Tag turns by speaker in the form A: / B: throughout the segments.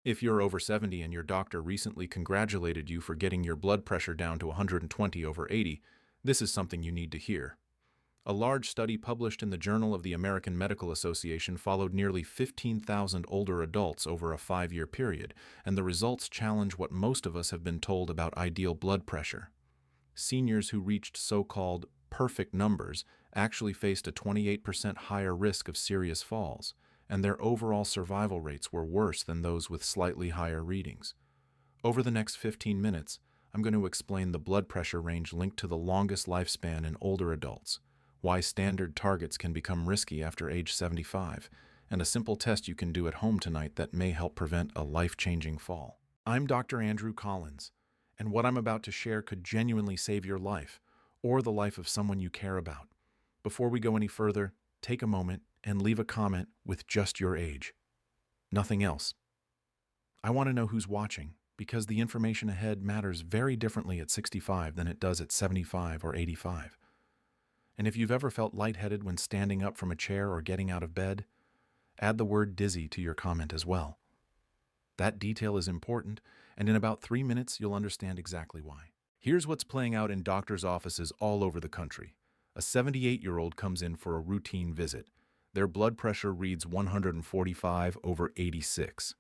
A: If you're over 70 and your doctor recently congratulated you for getting your blood pressure down to 120 over 80, this is something you need to hear. A large study published in the Journal of the American Medical Association followed nearly 15,000 older adults over a 5-year period, and the results challenge what most of us have been told about ideal blood pressure. Seniors who reached so-called perfect numbers actually faced a 28% higher risk of serious falls, and their overall survival rates were worse than those with slightly higher readings. Over the next 15 minutes, I'm going to explain the blood pressure range linked to the longest lifespan in older adults, why standard targets can become risky after age 75, and a simple test you can do at home tonight that may help prevent a life-changing fall. I'm Dr. Andrew Collins, and what I'm about to share could genuinely save your life, or the life of someone you care about. Before we go any further, take a moment and leave a comment with just your age. Nothing else. I want to know who's watching, because the information ahead matters very differently at 65 than it does at 75 or 85. And if you've ever felt lightheaded when standing up from a chair or getting out of bed, add the word dizzy to your comment as well. That detail is important, and in about 3 minutes you'll understand exactly why. Here's what's playing out in doctors' offices all over the country. A 78-year-old comes in for a routine visit. Their blood pressure reads 145 over 86.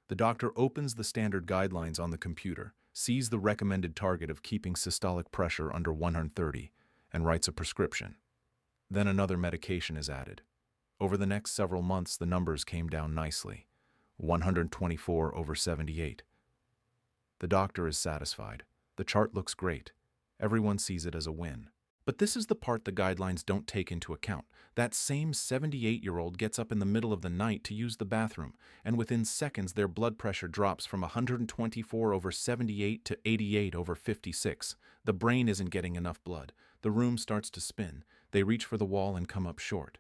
A: The doctor opens the standard guidelines on the computer, sees the recommended target of keeping systolic pressure under 130, and writes a prescription. Then another medication is added. Over the next several months, the numbers came down nicely. 124 over 78. The doctor is satisfied. The chart looks great. Everyone sees it as a win. But this is the part the guidelines don't take into account. That same 78-year-old gets up in the middle of the night to use the bathroom, and within seconds their blood pressure drops from 124 over 78 to 88 over 56. The brain isn't getting enough blood. The room starts to spin. They reach for the wall and come up short.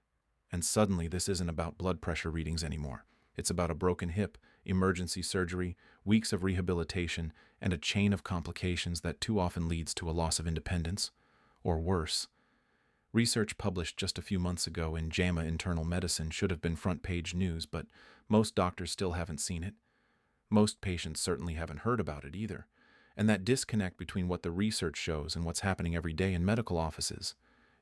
A: And suddenly this isn't about blood pressure readings anymore. It's about a broken hip, emergency surgery, weeks of rehabilitation, and a chain of complications that too often leads to a loss of independence. Or worse. Research published just a few months ago in JAMA Internal Medicine should have been front-page news, but most doctors still haven't seen it. Most patients certainly haven't heard about it either. And that disconnect between what the research shows and what's happening every day in medical offices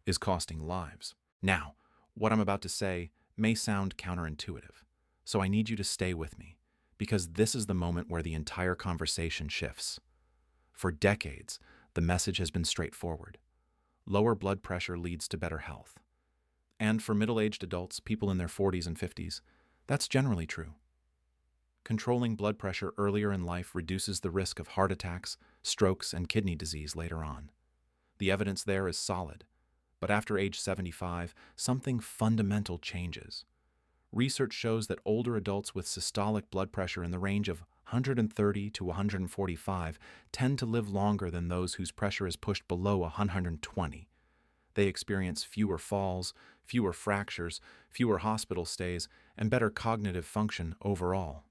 A: is costing lives. Now, what I'm about to say may sound counterintuitive, so I need you to stay with me, because this is the moment where the entire conversation shifts. For decades, the message has been straightforward. Lower blood pressure leads to better health. And for middle-aged adults, people in their 40s and 50s, that's generally true. Controlling blood pressure earlier in life reduces the risk of heart attacks, strokes, and kidney disease later on. The evidence there is solid. But after age 75, something fundamental changes. Research shows that older adults with systolic blood pressure in the range of 130 to 145 tend to live longer than those whose pressure is pushed below 120. They experience fewer falls, fewer fractures, fewer hospital stays, and better cognitive function overall.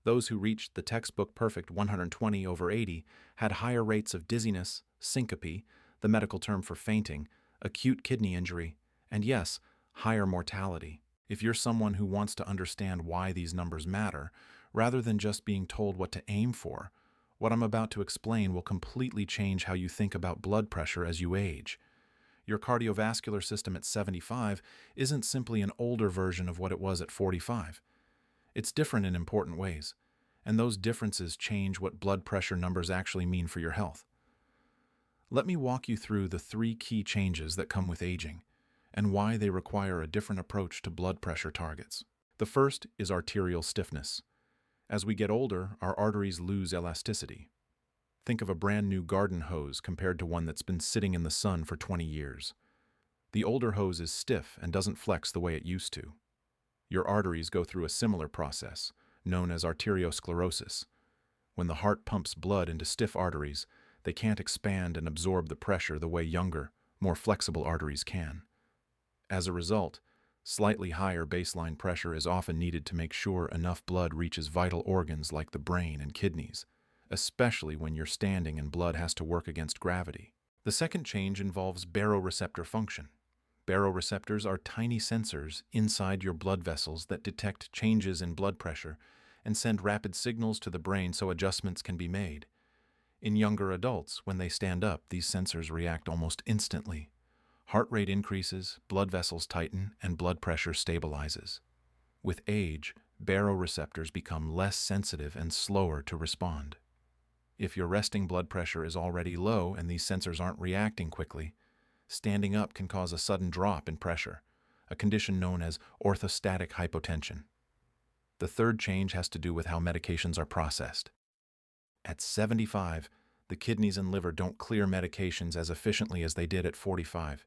A: Those who reached the textbook perfect 120 over 80 had higher rates of dizziness, syncope, the medical term for fainting, acute kidney injury, and yes, higher mortality. If you're someone who wants to understand why these numbers matter, rather than just being told what to aim for, what I'm about to explain will completely change how you think about blood pressure as you age. Your cardiovascular system at 75 isn't simply an older version of what it was at 45. It's different in important ways, and those differences change what blood pressure numbers actually mean for your health. Let me walk you through the 3 key changes that come with aging, and why they require a different approach to blood pressure targets. The first is arterial stiffness. As we get older, our arteries lose elasticity. Think of a brand new garden hose compared to one that's been sitting in the sun for 20 years. The older hose is stiff and doesn't flex the way it used to. Your arteries go through a similar process, known as arteriosclerosis. When the heart pumps blood into stiff arteries, they can't expand and absorb the pressure the way younger, more flexible arteries can. As a result, slightly higher baseline pressure is often needed to make sure enough blood reaches vital organs like the brain and kidneys, especially when you're standing and blood has to work against gravity. The second change involves baroreceptor function. Baroreceptors are tiny sensors inside your blood vessels that detect changes in blood pressure and send rapid signals to the brain so adjustments can be made. In younger adults, when they stand up, these sensors react almost instantly. Heart rate increases, blood vessels tighten, and blood pressure stabilizes. With age, baroreceptors become less sensitive and slower to respond. If your resting blood pressure is already low and these sensors aren't reacting quickly, standing up can cause a sudden drop in pressure, a condition known as orthostatic hypotension. The third change has to do with how medications are processed. At 75, the kidneys and liver don't clear medications as efficiently as they did at 45.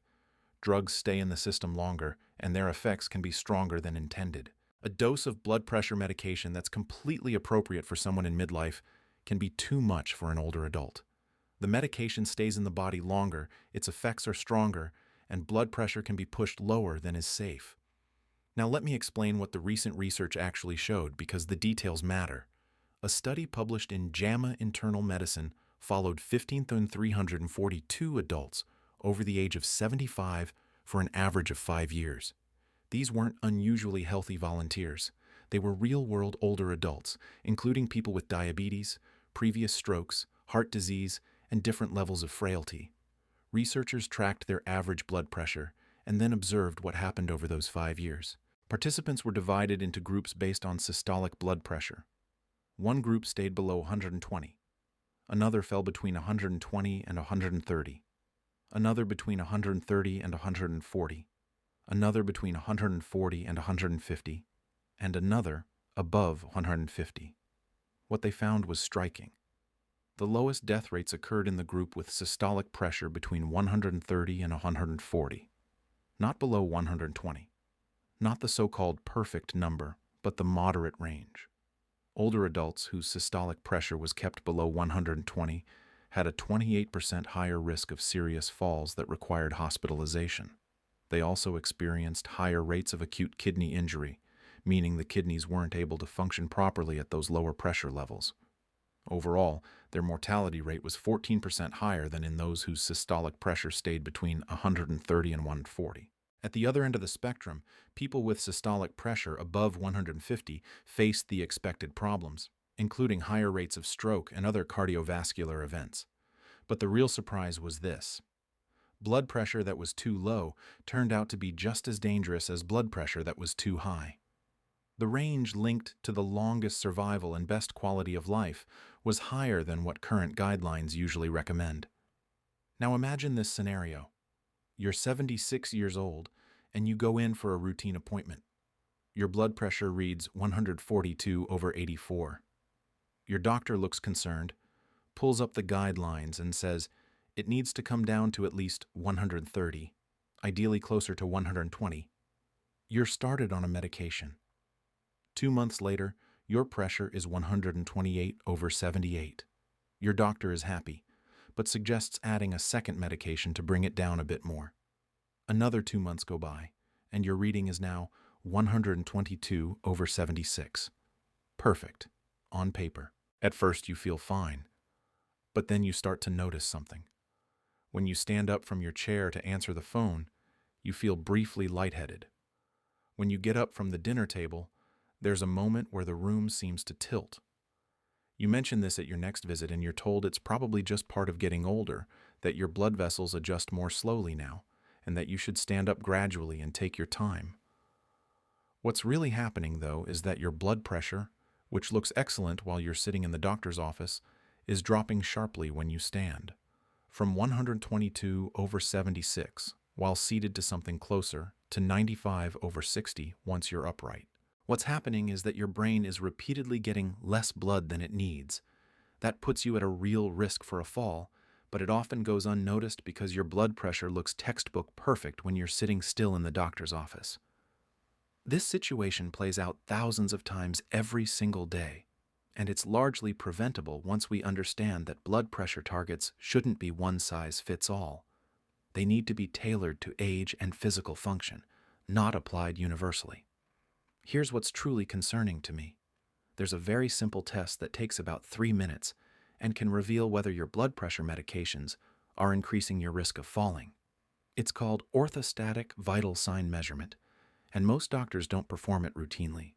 A: Drugs stay in the system longer, and their effects can be stronger than intended. A dose of blood pressure medication that's completely appropriate for someone in midlife can be too much for an older adult. The medication stays in the body longer, its effects are stronger, and blood pressure can be pushed lower than is safe. Now let me explain what the recent research actually showed, because the details matter. A study published in JAMA Internal Medicine followed 15,342 adults over the age of 75 for an average of 5 years. These weren't unusually healthy volunteers. They were real-world older adults, including people with diabetes, previous strokes, heart disease, and different levels of frailty. Researchers tracked their average blood pressure and then observed what happened over those 5 years. Participants were divided into groups based on systolic blood pressure. One group stayed below 120. Another fell between 120 and 130. Another between 130 and 140. Another between 140 and 150. And another above 150. What they found was striking. The lowest death rates occurred in the group with systolic pressure between 130 and 140, not below 120. Not the so-called perfect number, but the moderate range. Older adults whose systolic pressure was kept below 120 had a 28% higher risk of serious falls that required hospitalization. They also experienced higher rates of acute kidney injury, meaning the kidneys weren't able to function properly at those lower pressure levels. Overall, their mortality rate was 14% higher than in those whose systolic pressure stayed between 130 and 140. At the other end of the spectrum, people with systolic pressure above 150 faced the expected problems, including higher rates of stroke and other cardiovascular events. But the real surprise was this. Blood pressure that was too low turned out to be just as dangerous as blood pressure that was too high. The range linked to the longest survival and best quality of life was higher than what current guidelines usually recommend. Now imagine this scenario. You're 76 years old, and you go in for a routine appointment. Your blood pressure reads 142/84. Your doctor looks concerned, pulls up the guidelines, and says it needs to come down to at least 130, ideally closer to 120. You're started on a medication. 2 months later, your pressure is 128/78. Your doctor is happy, but suggests adding a second medication to bring it down a bit more. Another 2 months go by, and your reading is now 122/76. Perfect, on paper. At first you feel fine, but then you start to notice something. When you stand up from your chair to answer the phone, you feel briefly lightheaded. When you get up from the dinner table, there's a moment where the room seems to tilt. You mention this at your next visit and you're told it's probably just part of getting older, that your blood vessels adjust more slowly now, and that you should stand up gradually and take your time. What's really happening, though, is that your blood pressure, which looks excellent while you're sitting in the doctor's office, is dropping sharply when you stand, from 122/76 while seated to something closer to 95/60 once you're upright. What's happening is that your brain is repeatedly getting less blood than it needs. That puts you at a real risk for a fall, but it often goes unnoticed because your blood pressure looks textbook perfect when you're sitting still in the doctor's office. This situation plays out thousands of times every single day, and it's largely preventable once we understand that blood pressure targets shouldn't be one size fits all. They need to be tailored to age and physical function, not applied universally. Here's what's truly concerning to me. There's a very simple test that takes about 3 minutes and can reveal whether your blood pressure medications are increasing your risk of falling. It's called orthostatic vital sign measurement, and most doctors don't perform it routinely.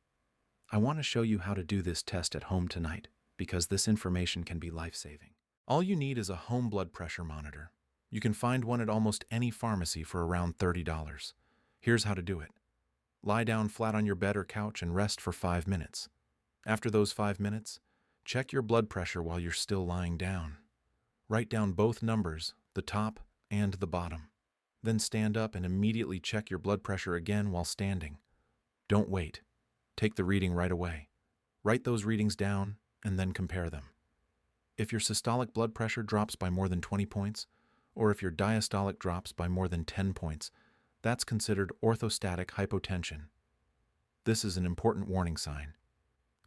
A: I want to show you how to do this test at home tonight because this information can be life-saving. All you need is a home blood pressure monitor. You can find one at almost any pharmacy for around $30. Here's how to do it. Lie down flat on your bed or couch and rest for 5 minutes. After those 5 minutes, check your blood pressure while you're still lying down. Write down both numbers, the top and the bottom. Then stand up and immediately check your blood pressure again while standing. Don't wait. Take the reading right away. Write those readings down and then compare them. If your systolic blood pressure drops by more than 20 points, or if your diastolic drops by more than 10 points, that's considered orthostatic hypotension. This is an important warning sign.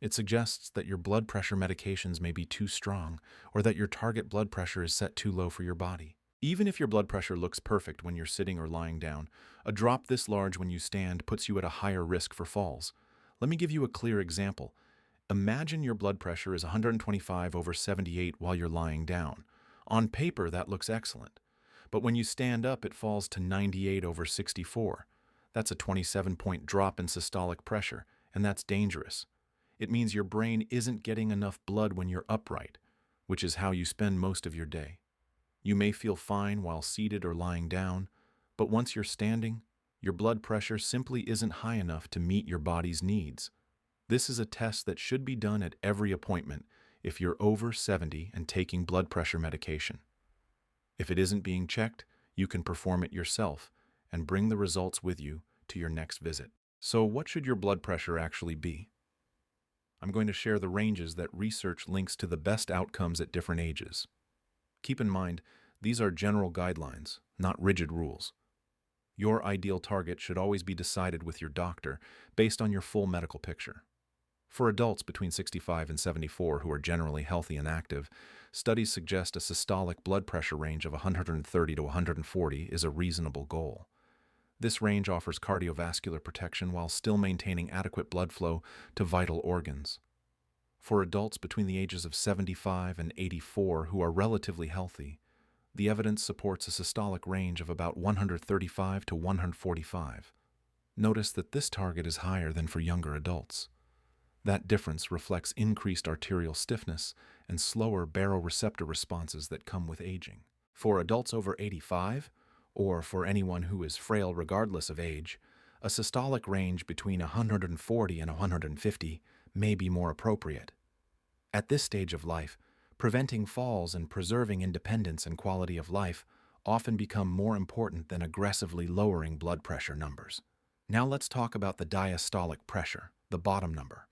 A: It suggests that your blood pressure medications may be too strong or that your target blood pressure is set too low for your body. Even if your blood pressure looks perfect when you're sitting or lying down, a drop this large when you stand puts you at a higher risk for falls. Let me give you a clear example. Imagine your blood pressure is 125/78 while you're lying down. On paper, that looks excellent. But when you stand up, it falls to 98/64. That's a 27-point drop in systolic pressure, and that's dangerous. It means your brain isn't getting enough blood when you're upright, which is how you spend most of your day. You may feel fine while seated or lying down, but once you're standing, your blood pressure simply isn't high enough to meet your body's needs. This is a test that should be done at every appointment if you're over 70 and taking blood pressure medication. If it isn't being checked, you can perform it yourself and bring the results with you to your next visit. So what should your blood pressure actually be? I'm going to share the ranges that research links to the best outcomes at different ages. Keep in mind, these are general guidelines, not rigid rules. Your ideal target should always be decided with your doctor based on your full medical picture. For adults between 65 and 74 who are generally healthy and active, studies suggest a systolic blood pressure range of 130 to 140 is a reasonable goal. This range offers cardiovascular protection while still maintaining adequate blood flow to vital organs. For adults between the ages of 75 and 84 who are relatively healthy, the evidence supports a systolic range of about 135 to 145. Notice that this target is higher than for younger adults. That difference reflects increased arterial stiffness and slower baroreceptor responses that come with aging. For adults over 85, or for anyone who is frail regardless of age, a systolic range between 140 and 150 may be more appropriate. At this stage of life, preventing falls and preserving independence and quality of life often become more important than aggressively lowering blood pressure numbers. Now let's talk about the diastolic pressure, the bottom number.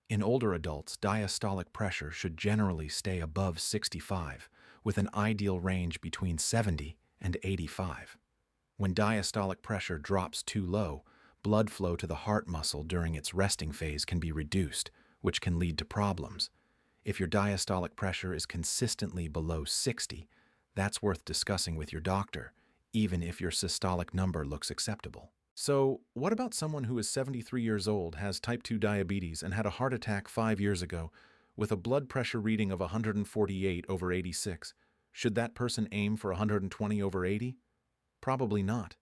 A: In older adults, diastolic pressure should generally stay above 65, with an ideal range between 70 and 85. When diastolic pressure drops too low, blood flow to the heart muscle during its resting phase can be reduced, which can lead to problems. If your diastolic pressure is consistently below 60, that's worth discussing with your doctor, even if your systolic number looks acceptable. So, what about someone who is 73 years old, has type 2 diabetes, and had a heart attack 5 years ago, with a blood pressure reading of 148/86? Should that person aim for 120/80? Probably not.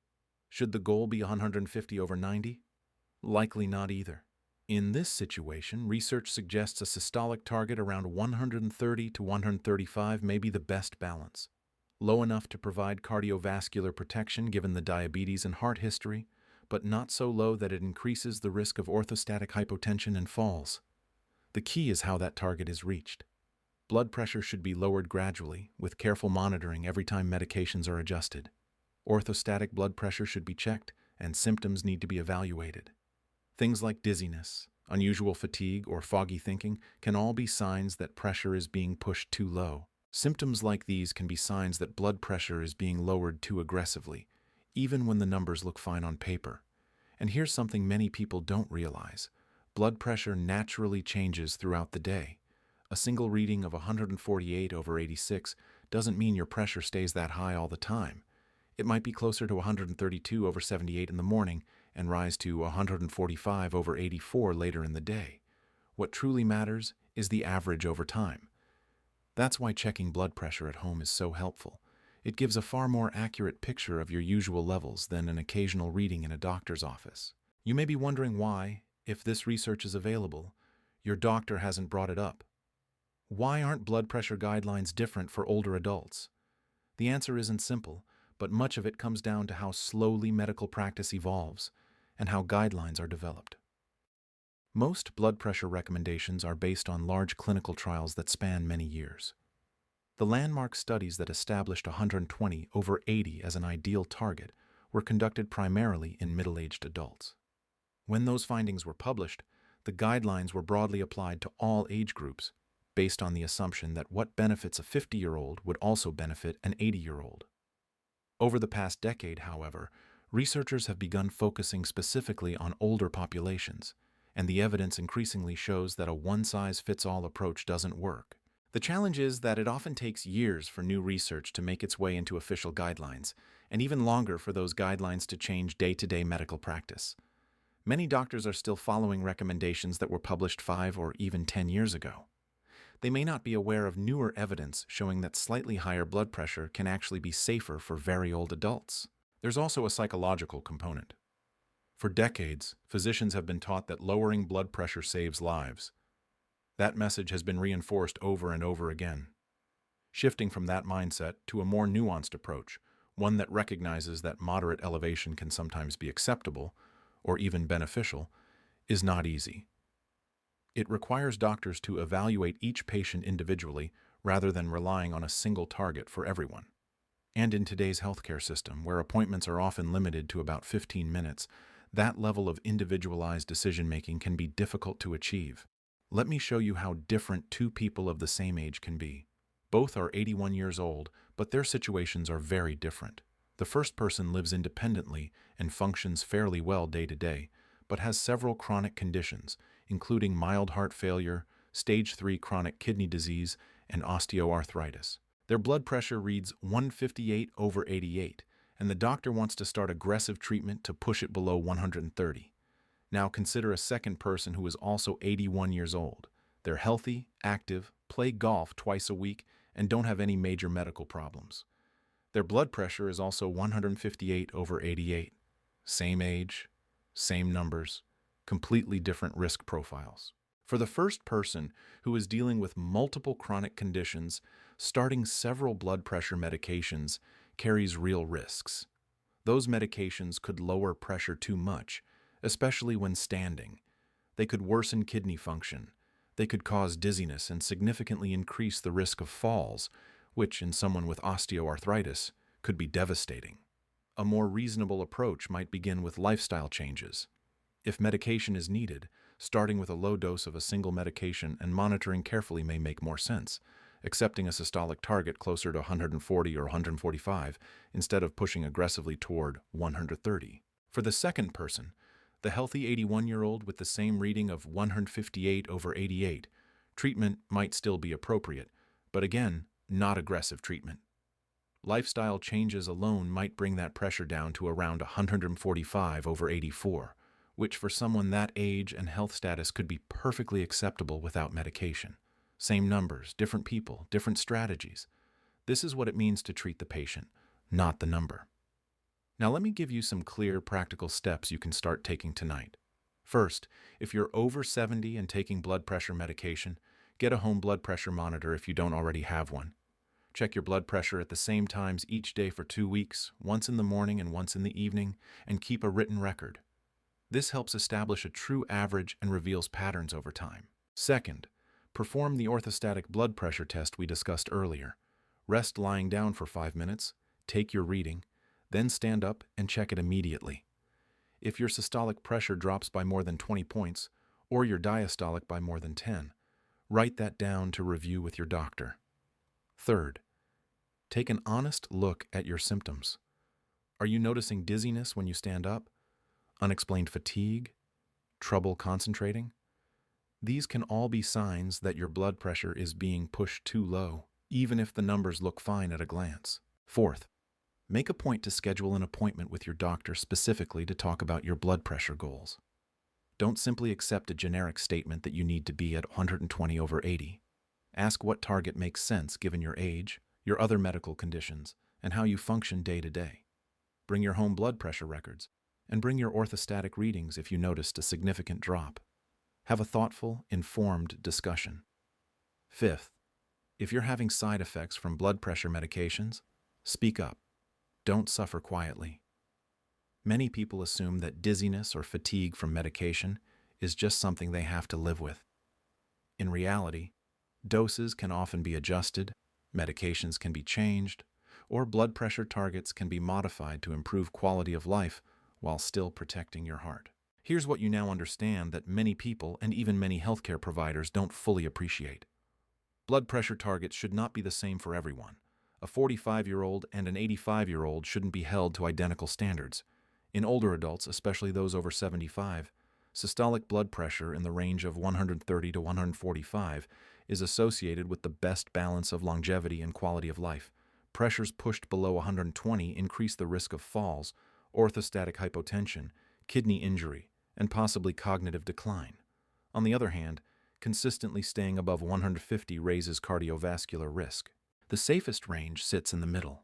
A: Should the goal be 150/90? Likely not either. In this situation, research suggests a systolic target around 130 to 135 may be the best balance. Low enough to provide cardiovascular protection given the diabetes and heart history, but not so low that it increases the risk of orthostatic hypotension and falls. The key is how that target is reached. Blood pressure should be lowered gradually, with careful monitoring every time medications are adjusted. Orthostatic blood pressure should be checked, and symptoms need to be evaluated. Things like dizziness, unusual fatigue, or foggy thinking can all be signs that pressure is being pushed too low. Symptoms like these can be signs that blood pressure is being lowered too aggressively, even when the numbers look fine on paper. And here's something many people don't realize. Blood pressure naturally changes throughout the day. A single reading of 148/86 doesn't mean your pressure stays that high all the time. It might be closer to 132/78 in the morning and rise to 145/84 later in the day. What truly matters is the average over time. That's why checking blood pressure at home is so helpful. It gives a far more accurate picture of your usual levels than an occasional reading in a doctor's office. You may be wondering why, if this research is available, Your doctor hasn't brought it up. Why aren't blood pressure guidelines different for older adults? The answer isn't simple, but much of it comes down to how slowly medical practice evolves and how guidelines are developed. Most blood pressure recommendations are based on large clinical trials that span many years. The landmark studies that established 120/80 as an ideal target were conducted primarily in middle-aged adults. When those findings were published, the guidelines were broadly applied to all age groups, based on the assumption that what benefits a 50-year-old would also benefit an 80-year-old. Over the past decade, however, researchers have begun focusing specifically on older populations, and the evidence increasingly shows that a one-size-fits-all approach doesn't work. The challenge is that it often takes years for new research to make its way into official guidelines, and even longer for those guidelines to change day-to-day medical practice. Many doctors are still following recommendations that were published 5 or even 10 years ago. They may not be aware of newer evidence showing that slightly higher blood pressure can actually be safer for very old adults. There's also a psychological component. For decades, physicians have been taught that lowering blood pressure saves lives. That message has been reinforced over and over again. Shifting from that mindset to a more nuanced approach, one that recognizes that moderate elevation can sometimes be acceptable, or even beneficial, is not easy. It requires doctors to evaluate each patient individually rather than relying on a single target for everyone. And in today's healthcare system, where appointments are often limited to about 15 minutes, that level of individualized decision-making can be difficult to achieve. Let me show you how different two people of the same age can be. Both are 81 years old, but their situations are very different. The first person lives independently and functions fairly well day to day, but has several chronic conditions, including mild heart failure, stage 3 chronic kidney disease, and osteoarthritis. Their blood pressure reads 158/88, and the doctor wants to start aggressive treatment to push it below 130. Now consider a second person who is also 81 years old. They're healthy, active, play golf twice a week, and don't have any major medical problems. Their blood pressure is also 158/88. Same age, same numbers, completely different risk profiles. For the first person who is dealing with multiple chronic conditions, starting several blood pressure medications carries real risks. Those medications could lower pressure too much, especially when standing. They could worsen kidney function. They could cause dizziness and significantly increase the risk of falls, which in someone with osteoarthritis could be devastating. A more reasonable approach might begin with lifestyle changes. If medication is needed, starting with a low dose of a single medication and monitoring carefully may make more sense, accepting a systolic target closer to 140 or 145 instead of pushing aggressively toward 130. For the second person, the healthy 81-year-old with the same reading of 158/88, treatment might still be appropriate, but again, not aggressive treatment. Lifestyle changes alone might bring that pressure down to around 145/84, which for someone that age and health status could be perfectly acceptable without medication. Same numbers, different people, different strategies. This is what it means to treat the patient, not the number. Now let me give you some clear, practical steps you can start taking tonight. First, if you're over 70 and taking blood pressure medication, get a home blood pressure monitor if you don't already have one. Check your blood pressure at the same times each day for 2 weeks, once in the morning and once in the evening, and keep a written record. This helps establish a true average and reveals patterns over time. Second, perform the orthostatic blood pressure test we discussed earlier. Rest lying down for 5 minutes, take your reading, then stand up and check it immediately. If your systolic pressure drops by more than 20 points, or your diastolic by more than 10, write that down to review with your doctor. Third, take an honest look at your symptoms. Are you noticing dizziness when you stand up? Unexplained fatigue? Trouble concentrating? These can all be signs that your blood pressure is being pushed too low, even if the numbers look fine at a glance. Fourth, make a point to schedule an appointment with your doctor specifically to talk about your blood pressure goals. Don't simply accept a generic statement that you need to be at 120/80. Ask what target makes sense given your age, your other medical conditions, and how you function day to day. Bring your home blood pressure records, and bring your orthostatic readings if you noticed a significant drop. Have a thoughtful, informed discussion. Fifth, if you're having side effects from blood pressure medications, speak up. Don't suffer quietly. Many people assume that dizziness or fatigue from medication is just something they have to live with. In reality, doses can often be adjusted, medications can be changed, or blood pressure targets can be modified to improve quality of life while still protecting your heart. Here's what you now understand that many people and even many healthcare providers don't fully appreciate. Blood pressure targets should not be the same for everyone. A 45-year-old and an 85-year-old shouldn't be held to identical standards. In older adults, especially those over 75, systolic blood pressure in the range of 130 to 145 is associated with the best balance of longevity and quality of life. Pressures pushed below 120 increase the risk of falls, orthostatic hypotension, kidney injury, and possibly cognitive decline. On the other hand, consistently staying above 150 raises cardiovascular risk. The safest range sits in the middle.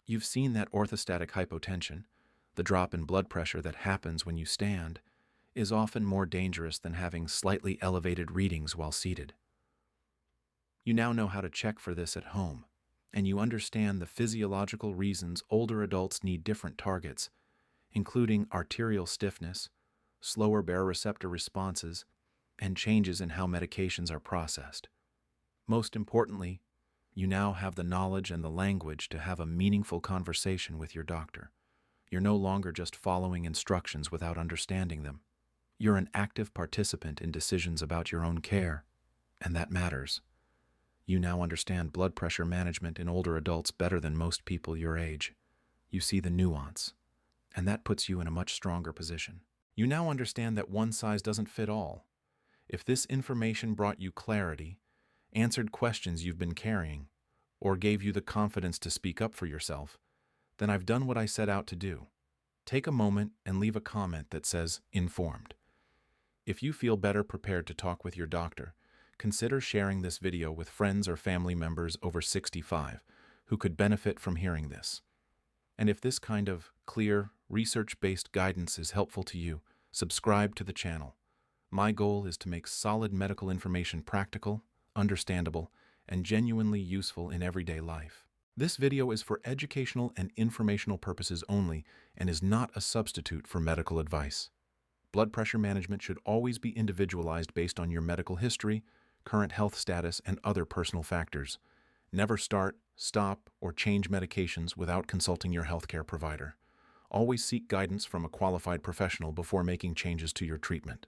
A: You've seen that orthostatic hypotension, the drop in blood pressure that happens when you stand, is often more dangerous than having slightly elevated readings while seated. You now know how to check for this at home, and you understand the physiological reasons older adults need different targets, including arterial stiffness, slower baroreceptor responses, and changes in how medications are processed. Most importantly, you now have the knowledge and the language to have a meaningful conversation with your doctor. You're no longer just following instructions without understanding them. You're an active participant in decisions about your own care, and that matters. You now understand blood pressure management in older adults better than most people your age. You see the nuance, and that puts you in a much stronger position. You now understand that one size doesn't fit all. If this information brought you clarity, answered questions you've been carrying, or gave you the confidence to speak up for yourself, then I've done what I set out to do. Take a moment and leave a comment that says "informed." If you feel better prepared to talk with your doctor, consider sharing this video with friends or family members over 65 who could benefit from hearing this. And if this kind of clear, research-based guidance is helpful to you, subscribe to the channel. My goal is to make solid medical information practical, understandable, and genuinely useful in everyday life. This video is for educational and informational purposes only and is not a substitute for medical advice. Blood pressure management should always be individualized based on your medical history, current health status, and other personal factors. Never start, stop, or change medications without consulting your healthcare provider. Always seek guidance from a qualified professional before making changes to your treatment.